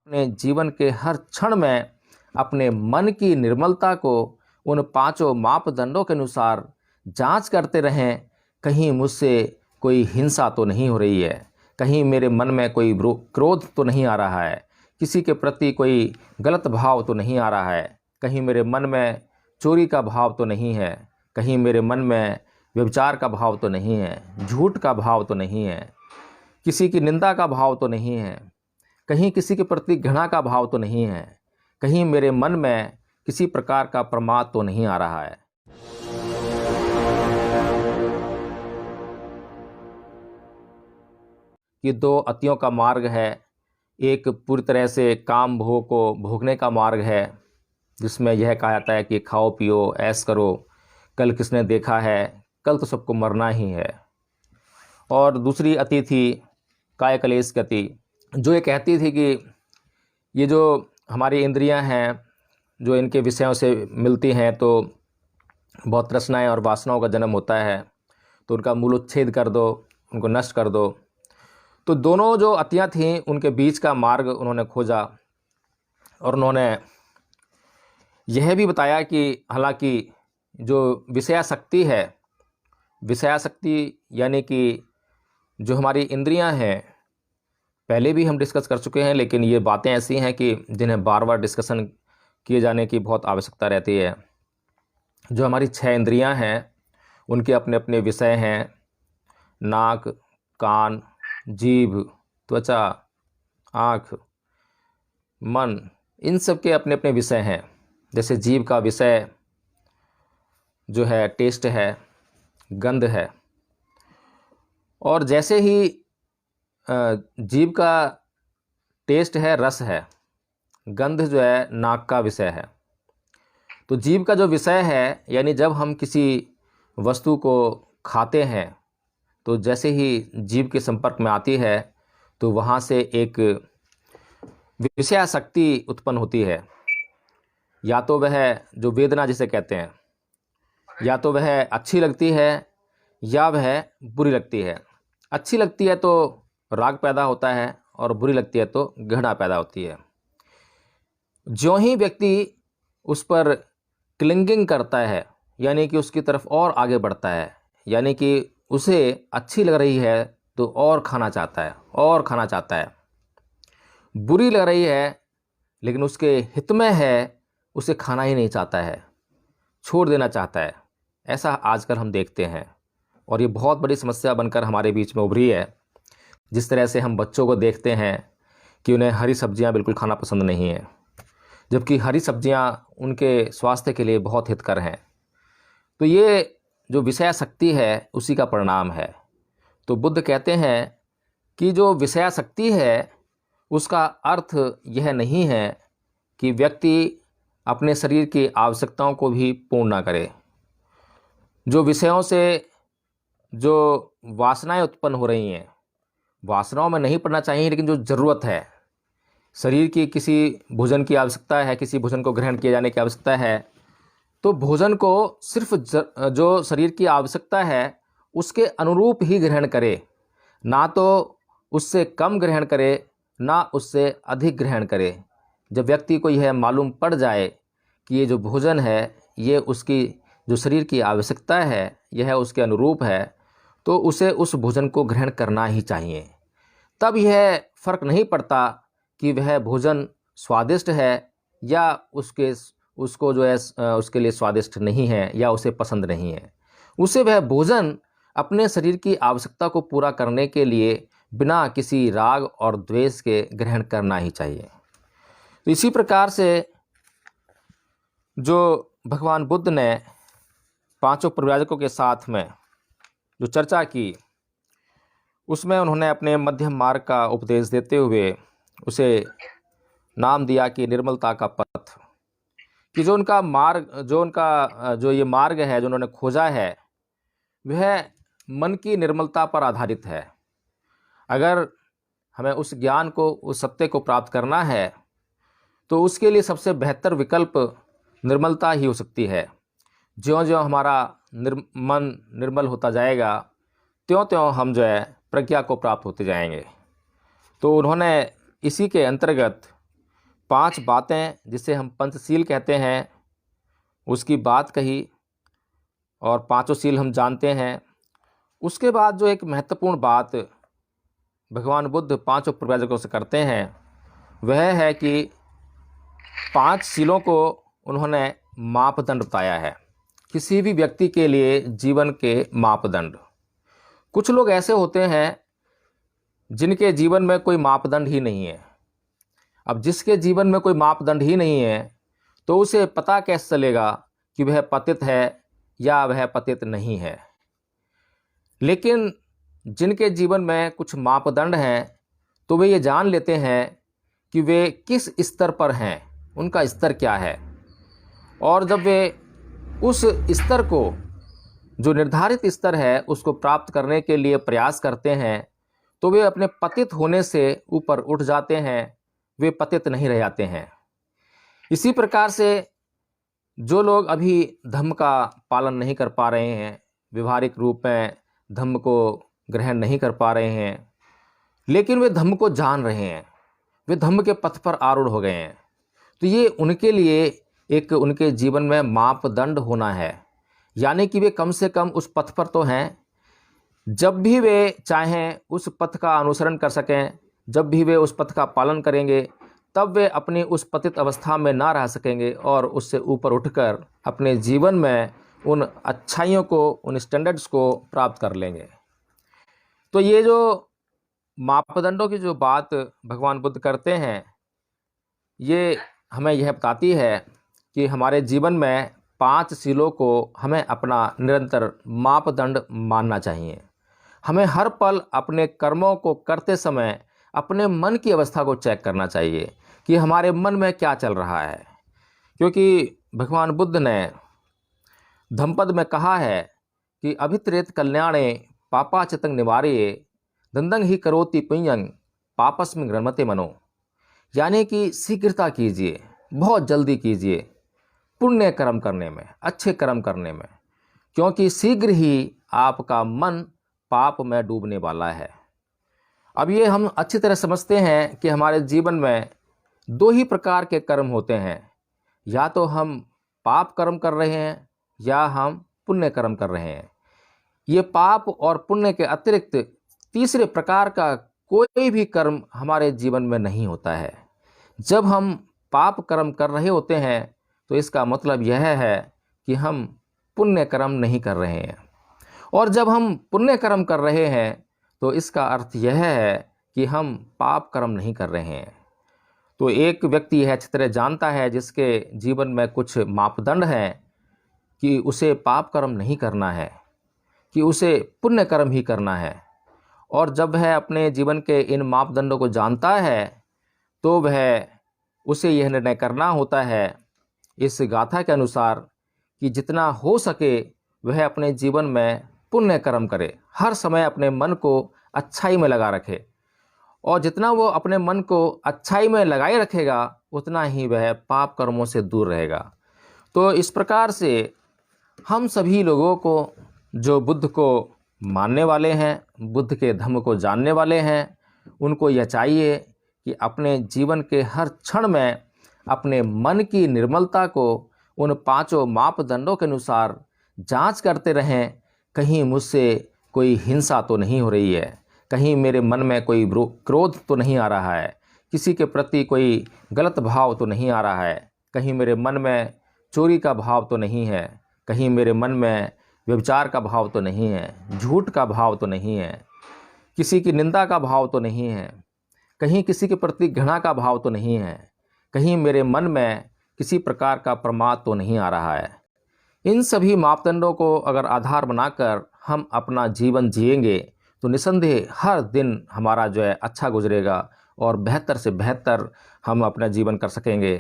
अपने जीवन के हर क्षण में अपने मन की निर्मलता को उन पांचों मापदंडों के अनुसार जांच करते रहें। कहीं मुझसे कोई हिंसा तो नहीं हो रही है, कहीं मेरे मन में कोई क्रोध तो नहीं आ रहा है, किसी के प्रति कोई गलत भाव तो नहीं आ रहा है, कहीं मेरे मन में चोरी का भाव तो नहीं है, कहीं मेरे मन में व्यभिचार का भाव तो नहीं है, झूठ का भाव तो नहीं है, किसी की निंदा का भाव तो नहीं है, कहीं किसी के प्रति घृणा का भाव तो नहीं है, कहीं मेरे मन में किसी प्रकार का प्रमाद तो नहीं आ रहा है। कि दो अतियों का मार्ग है, एक पूरी तरह से काम भोग को भोगने का मार्ग है, जिसमें यह कहा जाता है कि खाओ पियो ऐश करो, कल किसने देखा है, कल तो सबको मरना ही है। और दूसरी अति थी काय कलेश की अति, जो ये कहती थी कि ये जो हमारी इंद्रियां हैं, जो इनके विषयों से मिलती हैं तो बहुत तृष्णाएं और वासनाओं का जन्म होता है, तो उनका मूल उच्छेद कर दो, उनको नष्ट कर दो। तो दोनों जो अतियां थीं उनके बीच का मार्ग उन्होंने खोजा और उन्होंने यह भी बताया कि हालांकि जो विषयासक्ति है, विषयासक्ति यानी कि जो हमारी इंद्रियां हैं, पहले भी हम डिस्कस कर चुके हैं, लेकिन ये बातें ऐसी हैं कि जिन्हें बार बार डिस्कशन किए जाने की बहुत आवश्यकता रहती है। जो हमारी 6 इंद्रियां हैं उनके अपने अपने विषय हैं, नाक, कान, जीभ, त्वचा, आँख, मन, इन सब के अपने अपने विषय हैं। जैसे जीभ का विषय जो है टेस्ट है, गंध है, और जैसे ही जीभ का टेस्ट है रस है, गंध जो है नाक का विषय है। तो जीभ का जो विषय है, यानी जब हम किसी वस्तु को खाते हैं तो जैसे ही जीभ के संपर्क में आती है तो वहाँ से एक विषयासक्ति उत्पन्न होती है। या तो वह जो वेदना जिसे कहते हैं, या तो वह अच्छी लगती है या वह बुरी लगती है। अच्छी लगती है तो राग पैदा होता है और बुरी लगती है तो घृणा पैदा होती है। ज्यों ही व्यक्ति उस पर क्लिंगिंग करता है, यानी कि उसकी तरफ और आगे बढ़ता है, यानी कि उसे अच्छी लग रही है तो और खाना चाहता है, और खाना चाहता है। बुरी लग रही है लेकिन उसके हित में है, उसे खाना ही नहीं चाहता है, छोड़ देना चाहता है। ऐसा आजकल हम देखते हैं और ये बहुत बड़ी समस्या बनकर हमारे बीच में उभरी है। जिस तरह से हम बच्चों को देखते हैं कि उन्हें हरी सब्जियां बिल्कुल खाना पसंद नहीं है, जबकि हरी सब्जियां उनके स्वास्थ्य के लिए बहुत हितकर हैं। तो ये जो विषयासक्ति है उसी का परिणाम है। तो बुद्ध कहते हैं कि जो विषयासक्ति है उसका अर्थ यह नहीं है कि व्यक्ति अपने शरीर की आवश्यकताओं को भी पूर्ण ना करे। जो विषयों से जो वासनाएं उत्पन्न हो रही हैं, वासनाओं में नहीं पड़ना चाहिए, लेकिन जो ज़रूरत है, शरीर की किसी भोजन की आवश्यकता है, किसी भोजन को ग्रहण किए जाने की आवश्यकता है, तो भोजन को सिर्फ जो शरीर की आवश्यकता है उसके अनुरूप ही ग्रहण करे, ना तो उससे कम ग्रहण करे ना उससे अधिक ग्रहण करे। जब व्यक्ति को यह मालूम पड़ जाए कि ये जो भोजन है ये उसकी जो शरीर की आवश्यकता है, यह उसके अनुरूप है, तो उसे उस भोजन को ग्रहण करना ही चाहिए। तब यह फर्क नहीं पड़ता कि वह भोजन स्वादिष्ट है या उसको जो है उसके लिए स्वादिष्ट नहीं है या उसे पसंद नहीं है। उसे वह भोजन अपने शरीर की आवश्यकता को पूरा करने के लिए बिना किसी राग और द्वेष के ग्रहण करना ही चाहिए। तो इसी प्रकार से जो भगवान बुद्ध ने 5 परिव्राजकों के साथ में जो चर्चा की, उसमें उन्होंने अपने मध्यम मार्ग का उपदेश देते हुए उसे नाम दिया कि निर्मलता का पथ। कि जो उनका ये मार्ग है जो उन्होंने खोजा है वह मन की निर्मलता पर आधारित है। अगर हमें उस ज्ञान को, उस सत्य को प्राप्त करना है तो उसके लिए सबसे बेहतर विकल्प निर्मलता ही हो सकती है। ज्यों-ज्यों हमारा मन निर्मल होता जाएगा त्यों-त्यों हम प्रज्ञा को प्राप्त होते जाएंगे। तो उन्होंने इसी के अंतर्गत 5 बातें जिसे हम पंचशील कहते हैं उसकी बात कही और पांचों शील हम जानते हैं। उसके बाद जो एक महत्वपूर्ण बात भगवान बुद्ध पांचों प्रवर्तकों से करते हैं वह है कि 5 शीलों को उन्होंने मापदंड बताया है, किसी भी व्यक्ति के लिए जीवन के मापदंड। कुछ लोग ऐसे होते हैं जिनके जीवन में कोई मापदंड ही नहीं है। अब जिसके जीवन में कोई मापदंड ही नहीं है तो उसे पता कैसे चलेगा कि वह पतित है या वह पतित नहीं है। लेकिन जिनके जीवन में कुछ मापदंड हैं तो वे ये जान लेते हैं कि वे किस स्तर पर हैं, उनका स्तर क्या है। और जब वे उस स्तर को, जो निर्धारित स्तर है, उसको प्राप्त करने के लिए प्रयास करते हैं तो वे अपने पतित होने से ऊपर उठ जाते हैं, वे पतित नहीं रह जाते हैं। इसी प्रकार से जो लोग अभी धम्म का पालन नहीं कर पा रहे हैं, व्यवहारिक रूप में धम्म को ग्रहण नहीं कर पा रहे हैं, लेकिन वे धम्म को जान रहे हैं, वे धम्म के पथ पर आरूढ़ हो गए हैं, तो ये उनके लिए एक उनके जीवन में मापदंड होना है। यानी कि वे कम से कम उस पथ पर तो हैं, जब भी वे चाहें उस पथ का अनुसरण कर सकें, जब भी वे उस पथ का पालन करेंगे तब वे अपनी उस पतित अवस्था में ना रह सकेंगे और उससे ऊपर उठकर अपने जीवन में उन अच्छाइयों को, उन स्टैंडर्ड्स को प्राप्त कर लेंगे। तो ये जो मापदंडों की जो बात भगवान बुद्ध करते हैं, ये हमें यह बताती है कि हमारे जीवन में 5 शीलों को हमें अपना निरंतर मापदंड मानना चाहिए। हमें हर पल अपने कर्मों को करते समय अपने मन की अवस्था को चेक करना चाहिए कि हमारे मन में क्या चल रहा है। क्योंकि भगवान बुद्ध ने धम्मपद में कहा है कि अभित्रेत कल्याणे पापाचितं निवारये दंदंग ही करोति पुण्यं पापस्मिन् रमते मनो। यानी कि शीघ्रता कीजिए, बहुत जल्दी कीजिए पुण्य कर्म करने में, अच्छे कर्म करने में, क्योंकि शीघ्र ही आपका मन पाप में डूबने वाला है। अब ये हम अच्छी तरह समझते हैं कि हमारे जीवन में 2 ही प्रकार के कर्म होते हैं, या तो हम पाप कर्म कर रहे हैं या हम पुण्य कर्म कर रहे हैं। ये पाप और पुण्य के अतिरिक्त तीसरे प्रकार का कोई भी कर्म हमारे जीवन में नहीं होता है। जब हम पाप कर्म कर रहे होते हैं तो इसका मतलब यह है कि हम पुण्य कर्म नहीं कर रहे हैं, और जब हम पुण्य कर्म कर रहे हैं तो इसका अर्थ यह है कि हम पाप कर्म नहीं कर रहे हैं। तो एक व्यक्ति यह अच्छी तरह जानता है जिसके जीवन में कुछ मापदंड हैं कि उसे पाप कर्म नहीं करना है, कि उसे पुण्य कर्म ही करना है। और जब वह अपने जीवन के इन मापदंडों को जानता है तो वह उसे यह निर्णय करना होता है इस गाथा के अनुसार कि जितना हो सके वह अपने जीवन में पुण्य कर्म करे, हर समय अपने मन को अच्छाई में लगा रखे, और जितना वो अपने मन को अच्छाई में लगाए रखेगा उतना ही वह पाप कर्मों से दूर रहेगा। तो इस प्रकार से हम सभी लोगों को, जो बुद्ध को मानने वाले हैं, बुद्ध के धम्म को जानने वाले हैं, उनको यह चाहिए कि अपने जीवन के हर क्षण में अपने मन की निर्मलता को उन 5 मापदंडों के अनुसार जांच करते रहें। कहीं मुझसे कोई हिंसा तो नहीं हो रही है, कहीं मेरे मन में कोई क्रोध तो नहीं आ रहा है, किसी के प्रति कोई गलत भाव तो नहीं आ रहा है, कहीं मेरे मन में चोरी का भाव तो नहीं है, कहीं मेरे मन में व्यभिचार का भाव तो नहीं है, झूठ का भाव तो नहीं है, किसी की निंदा का भाव तो नहीं है, कहीं किसी के प्रति घृणा का भाव तो नहीं है, कहीं मेरे मन में किसी प्रकार का प्रमाद तो नहीं आ रहा है। इन सभी मापदंडों को अगर आधार बनाकर हम अपना जीवन जिएंगे तो निसंदेह हर दिन हमारा जो है अच्छा गुजरेगा और बेहतर से बेहतर हम अपना जीवन कर सकेंगे।